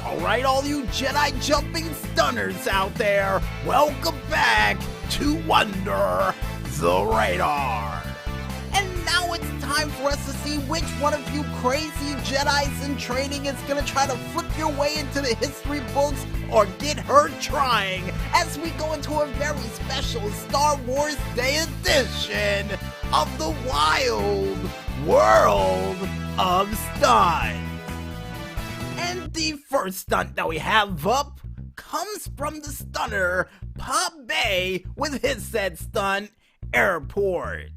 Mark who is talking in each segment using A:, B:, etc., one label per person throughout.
A: Alright, all you Jedi jumping stunners out there, welcome back to Wonder the Radar. And now it's time for us to see which one of you crazy Jedis in training is gonna try to flip your way into the history books or get hurt trying as we go into a very special Star Wars Day edition of the Wild World of Stunts. And the first stunt that we have up comes from the stunner Pop Bay with his said stunt, Airport.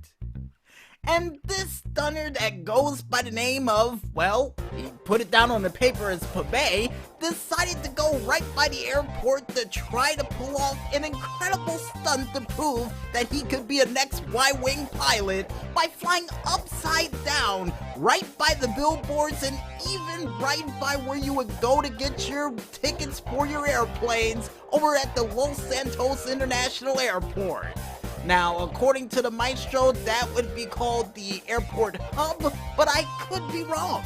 A: And this stunner that goes by the name of, well, he put it down on the paper as Pabay, decided to go right by the airport to try to pull off an incredible stunt to prove that he could be a next Y-Wing pilot by flying upside down right by the billboards and even right by where you would go to get your tickets for your airplanes over at the Los Santos International Airport. Now, according to the maestro, that would be called the airport hub, but I could be wrong.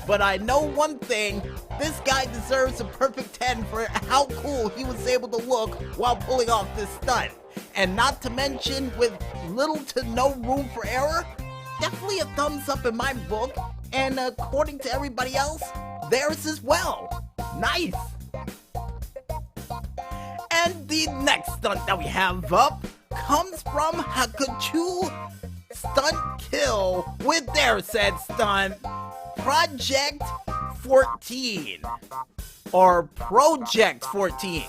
A: But I know one thing, this guy deserves a perfect 10 for how cool he was able to look while pulling off this stunt. And not to mention, with little to no room for error, definitely a thumbs up in my book, and according to everybody else, theirs as well. Nice! And the next stunt that we have up comes from Hakuchu Stunt Kill with their said stunt, Project 14, or Project 14.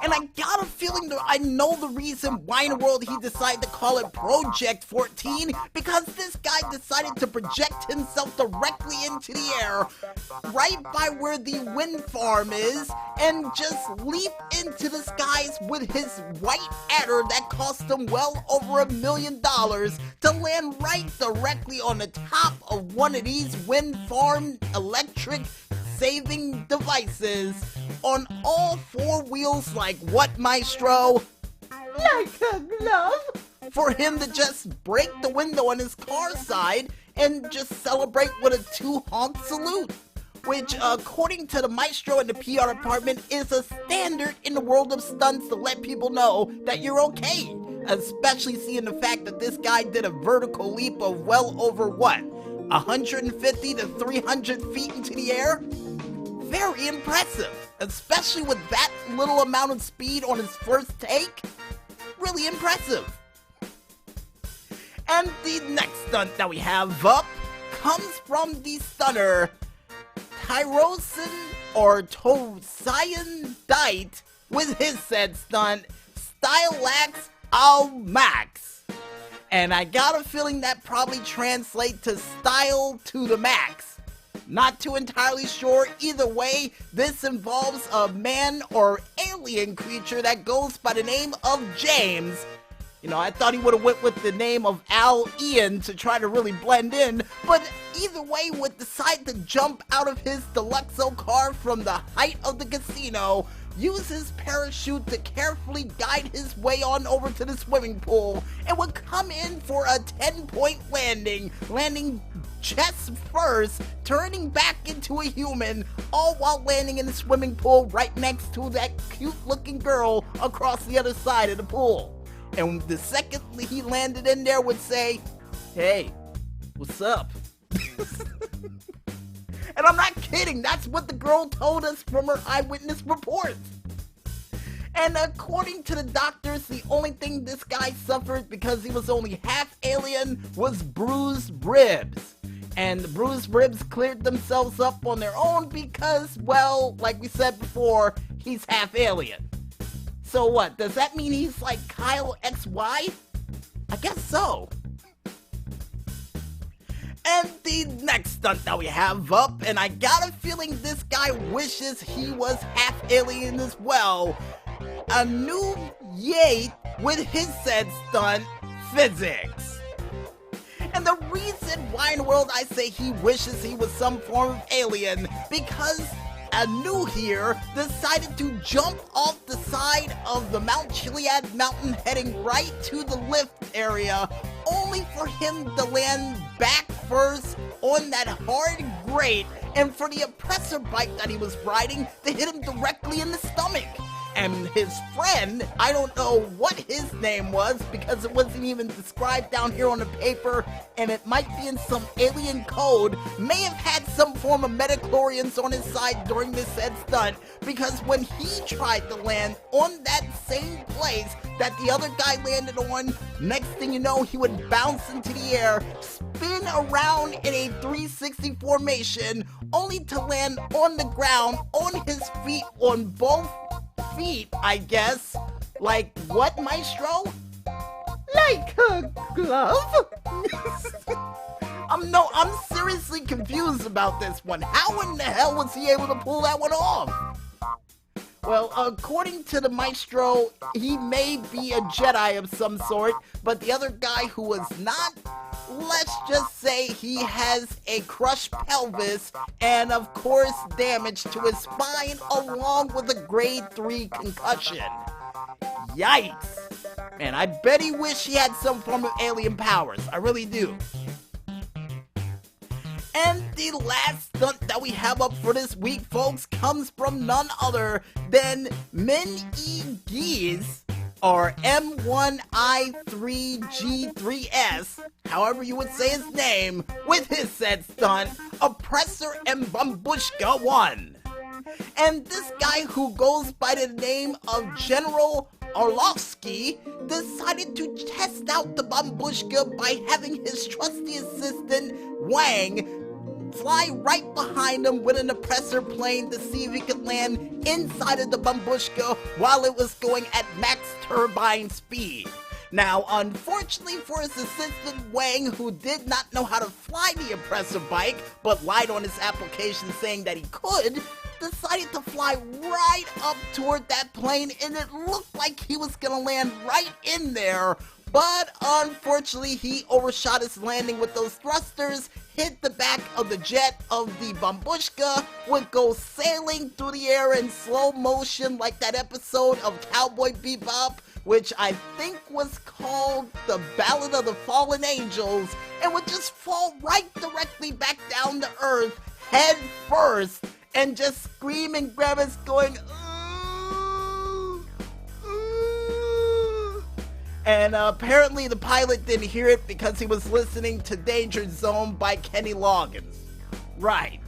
A: And I got a feeling that I know the reason why in the world he decided to call it Project 14, because this guy decided to project himself directly into the air, right by where the wind farm is, and just leap into the skies with his white adder that cost him well over $1 million to land right directly on the top of one of these wind farm electric saving devices on all four wheels. Like what, maestro? Like a glove? For him to just break the window on his car side and just celebrate with a 2-honk salute, which according to the maestro and the PR department is a standard in the world of stunts to let people know that you're okay, especially seeing the fact that this guy did a vertical leap of well over what, 150 to 300 feet into the air? Very impressive, especially with that little amount of speed on his first take. Really impressive. And the next stunt that we have up comes from the stunner Tyrosin or Tosayan Dite with his said stunt, Stylax Al Max. And I got a feeling that probably translates to style to the max. Not too entirely sure. Either way, this involves a man or alien creature that goes by the name of James. You know, I thought he would have went with the name of Al Ian to try to really blend in, but either way would decide to jump out of his Deluxo car from the height of the casino, use his parachute to carefully guide his way on over to the swimming pool, and would come in for a 10-point landing chest first, turning back into a human, all while landing in the swimming pool right next to that cute-looking girl across the other side of the pool. And the second he landed in there would say, "Hey, what's up?" And I'm not kidding, that's what the girl told us from her eyewitness reports. And according to the doctors, the only thing this guy suffered because he was only half alien was bruised ribs. And the bruised ribs cleared themselves up on their own because, well, like we said before, he's half alien. So what, does that mean he's like Kyle XY? I guess so. And the next stunt that we have up, and I got a feeling this guy wishes he was half alien as well, a new Yate with his said stunt, Physics. And the reason why in the world I say he wishes he was some form of alien, because Anu here decided to jump off the side of the Mount Chiliad mountain heading right to the lift area, only for him to land back first on that hard grate and for the oppressor bike that he was riding to hit him directly in the stomach. And his friend, I don't know what his name was because it wasn't even described down here on the paper, and it might be in some alien code, may have had some form of midichlorians on his side during this said stunt, because when he tried to land on that same place that the other guy landed on, next thing you know, he would bounce into the air, spin around in a 360 formation, only to land on the ground, on his feet, on both feet, I guess. Like what, Maestro? Like a glove? I'm seriously confused about this one. How in the hell was he able to pull that one off? Well, according to the Maestro, he may be a Jedi of some sort, but the other guy who was not, let's just say he has a crushed pelvis and, of course, damage to his spine along with a grade 3 concussion. Yikes. Man, I bet he wished he had some form of alien powers. I really do. And the last stunt that we have up for this week, folks, comes from none other than Min-E-Gees, or M1I3G3S, however you would say his name, with his said stunt, Oppressor and Bambushka 1. And this guy, who goes by the name of General Orlovsky, decided to test out the Bambushka by having his trusty assistant, Wang, fly right behind him with an oppressor plane to see if he could land inside of the Bambushka while it was going at max turbine speed. Now, unfortunately for his assistant Wang, who did not know how to fly the oppressor bike, but lied on his application saying that he could, decided to fly right up toward that plane, and it looked like he was gonna land right in there. But unfortunately, he overshot his landing with those thrusters, hit the back of the jet of the Bambushka, would go sailing through the air in slow motion like that episode of Cowboy Bebop, which I think was called The Ballad of the Fallen Angels, and would just fall right directly back down to Earth, head first, and just scream and grimace going, and apparently the pilot didn't hear it because he was listening to Danger Zone by Kenny Loggins. Right.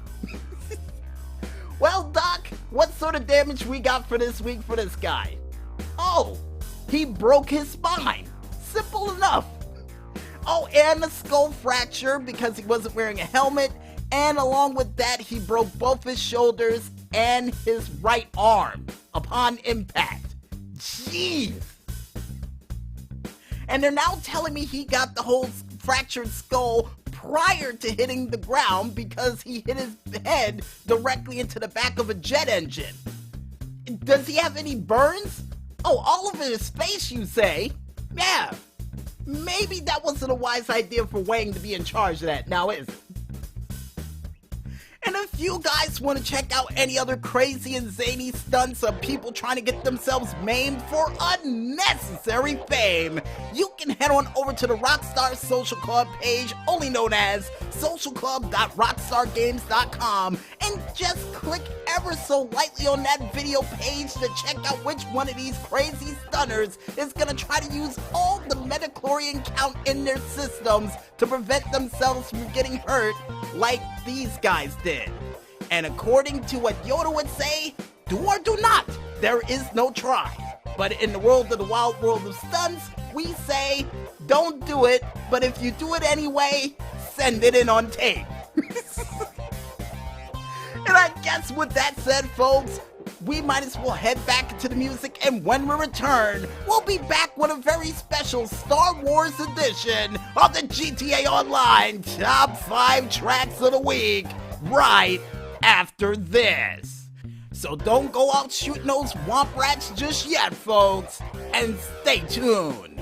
A: Well, Doc, what sort of damage we got for this week for this guy? Oh, he broke his spine. Simple enough. Oh, and a skull fracture because he wasn't wearing a helmet, and along with that, he broke both his shoulders and his right arm upon impact. Jeez. And they're now telling me he got the whole fractured skull prior to hitting the ground because he hit his head directly into the back of a jet engine. Does he have any burns? Oh, all of it is space, you say? Yeah. Maybe that wasn't a wise idea for Wang to be in charge of that, now is it? And if you guys want to check out any other crazy and zany stunts of people trying to get themselves maimed for unnecessary fame, you can head on over to the Rockstar Socialclub page, only known as socialclub.rockstargames.com, and just click ever so lightly on that video page to check out which one of these crazy stunners is going to try to use all the midichlorian count in their systems to prevent themselves from getting hurt like these guys did. And according to what Yoda would say, do or do not, there is no try. But in the world of the wild world of stunts, we say, don't do it, but if you do it anyway, send it in on tape. And I guess with that said, folks, we might as well head back into the music, and when we return, we'll be back with a very special Star Wars edition of the GTA Online Top 5 Tracks of the Week, right after this. So don't go out shooting those womp rats just yet, folks, and stay tuned.